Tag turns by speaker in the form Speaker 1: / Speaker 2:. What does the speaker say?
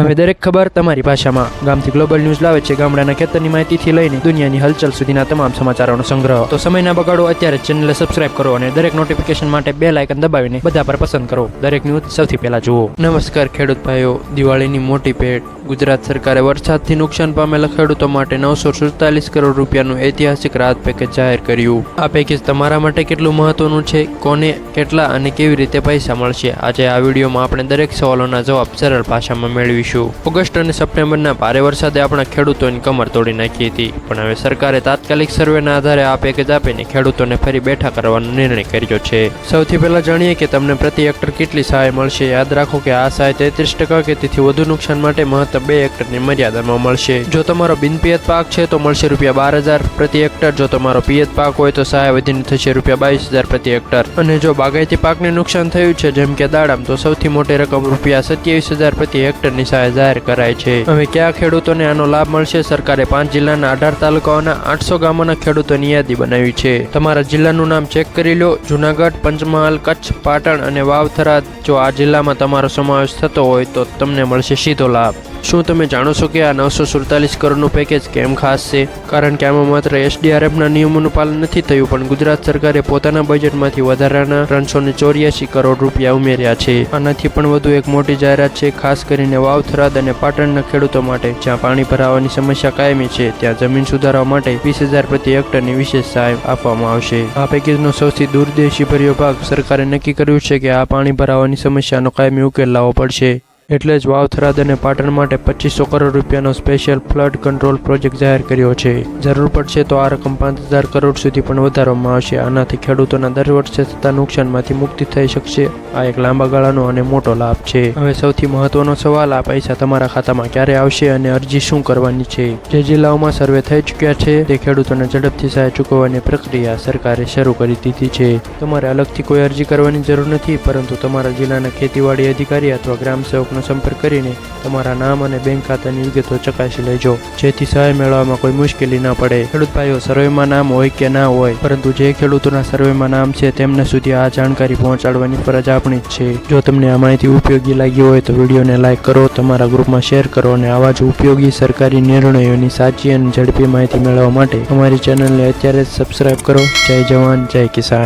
Speaker 1: હવે દરેક ખબર તમારી ભાષામાં. ગામથી ગ્લોબલ ન્યૂઝ લાવે છે ગામડાના ખેતરની માહિતીથી લઈને દુનિયાની હલચલ સુધીના તમામ સમાચારોનો સંગ્રહ. તો સમય ના બગાડો, અત્યારે ચેનલને સબસ્ક્રાઇબ કરો અને દરેક નોટિફિકેશન માટે બેલ આઇકન દબાવીને બધા પર પસંદ કરો. દરેક ન્યૂઝ સૌથી પહેલા જુઓ. નમસ્કાર ખેડૂત ભાઈઓ, દિવાળીની મોટી ભેટ. ગુજરાત સરકારે વરસાદથી નુકસાન પામેલા ખેડૂતો માટે 947 કરોડ રૂપિયાનું ઐતિહાસિક રાહત પેકેજ જાહેર કર્યું. આ પેકેજ તમારા માટે કેટલું મહત્વનું છે, કોને, કેટલા અને કેવી રીતે પૈસા મળશે, આજે આ વિડીયોમાં આપણે દરેક સવાલોના જવાબ સરળ ભાષામાં મેળવીશું. ઓગસ્ટ અને સપ્ટેમ્બરના ભારે વરસાદે આપણા ખેડૂતોની કમર તોડી નાખી હતી, પણ હવે સરકારે તાત્કાલિક સર્વેના આધારે આ પેકેજ આપીને ખેડૂતોને ફરી બેઠા કરવાનો નિર્ણય કર્યો છે. સૌથી પહેલા જાણીએ કે તમને પ્રતિ હેક્ટર કેટલી સહાય મળશે. યાદ રાખો કે આ સહાય 33% કે તેથી વધુ નુકસાન માટે મહત્તમ 2 હેક્ટરની મર્યાદામાં મળશે. જો તમારો બિનપિયત પાક છે તો મળશે ₹12,000 પ્રતિ હેક્ટર. જો તમારો પિયત પાક હોય તો સહાય વધીને થશે ₹22,000 પ્રતિ હેક્ટર. અને જો બાગાયતી પાકને નુકસાન થયું છે જેમ કે દાડમ, તો સૌથી મોટી રકમ ₹27,000 પ્રતિ હેક્ટરની સહાય જાહેર કરાય છે. હવે કયા ખેડૂતોને આનો લાભ મળશે? સરકારે 5 જિલ્લાના 18 તાલુકાઓના 800 ગામોના ખેડૂતોની યાદી બનાવી છે. તમારા જિલ્લાનું નામ ચેક કરી લો. જૂનાગઢ, પંચમહાલ, કચ્છ, પાટણ અને વાવ, થરાદ. જો આ જિલ્લામાં તમારો સમાવેશ થતો હોય તો તમને મળશે સીધો લાભ. શું તમે જાણો છો કે આ 947 કરોડનું પેકેજ કેમ ખાસ છે? કારણ કે આમાં માત્ર SDRFના નિયમોનું પાલન નથી થયું, પણ ગુજરાત સરકારે પોતાના બજેટમાંથી વધારાના 384 કરોડ રૂપિયા ઉમેર્યા છે. આનાથી પણ વધુ એક મોટી જાહેરાત છે, ખાસ કરીને વાવ, થરાદ અને પાટણના ખેડૂતો માટે, જ્યાં પાણી ભરાવાની સમસ્યા કાયમી છે. ત્યાં જમીન સુધારવા માટે 20,000 પ્રતિ હેક્ટરની વિશેષ સહાય આપવામાં આવશે. આ પેકેજનો સૌથી દૂરદેશીભર્યો ભાગ, સરકારે નક્કી કર્યું છે કે આ પાણી ભરાવાની સમસ્યાનો કાયમી ઉકેલ લાવવો પડશે. એટલે જ વાવ, થરાદ અને પાટણ માટે 2500 કરોડ રૂપિયાનો સ્પેશિયલ ફ્લડ કંટ્રોલ પ્રોજેક્ટ જાહેર કર્યો છે. જરૂર પડશે તો આ રકમ 5,000 કરોડ સુધી પણ વધારવામાં આવશે. આનાથી ખેડૂતોના દર વર્ષે થતા નુકસાનમાંથી મુક્તિ થઈ શકશે. આ એક લાંબા ગાળાનો અને મોટો લાભ છે. હવે સૌથી મહત્વનો સવાલ, આ પૈસા તમારા ખાતામાં ક્યારે આવશે અને અરજી શું કરવાની છે? જે જિલ્લાઓમાં સર્વે થઈ ચૂક્યા છે તે ખેડૂતોને ઝડપથી સહાય ચૂકવવાની પ્રક્રિયા સરકારે શરૂ કરી દીધી છે. તમારે અલગથી કોઈ અરજી કરવાની જરૂર નથી, પરંતુ તમારા જિલ્લાના ખેતીવાડી અધિકારી અથવા ગ્રામ સેવક સંપર્ક કરીને તમારા નામ અને બેંક ખાતાની વિગતો ચકાસી લેજો, જેથી સહાય મેળવવામાં કોઈ મુશ્કેલી ના પડે. ખેડૂત ભાઈઓ, સર્વેમાં નામ હોય કે ના હોય, પરંતુ જે ખેડૂતોના સર્વેમાં નામ છે તેમને સુધી આ જાણકારી પહોંચાડવાની ફરજ આપણી જ છે. જો તમને આ માહિતી ઉપયોગી લાગી હોય તો વિડીયોને લાઇક કરો, તમારા ગ્રુપમાં શેર કરો અને આવા જ ઉપયોગી સરકારી નિર્ણયોની સાચી અને ઝડપી માહિતી મેળવવા માટે અમારી ચેનલને અત્યારે જ સબસ્ક્રાઇબ કરો. જય જવાન, જય કિસાન.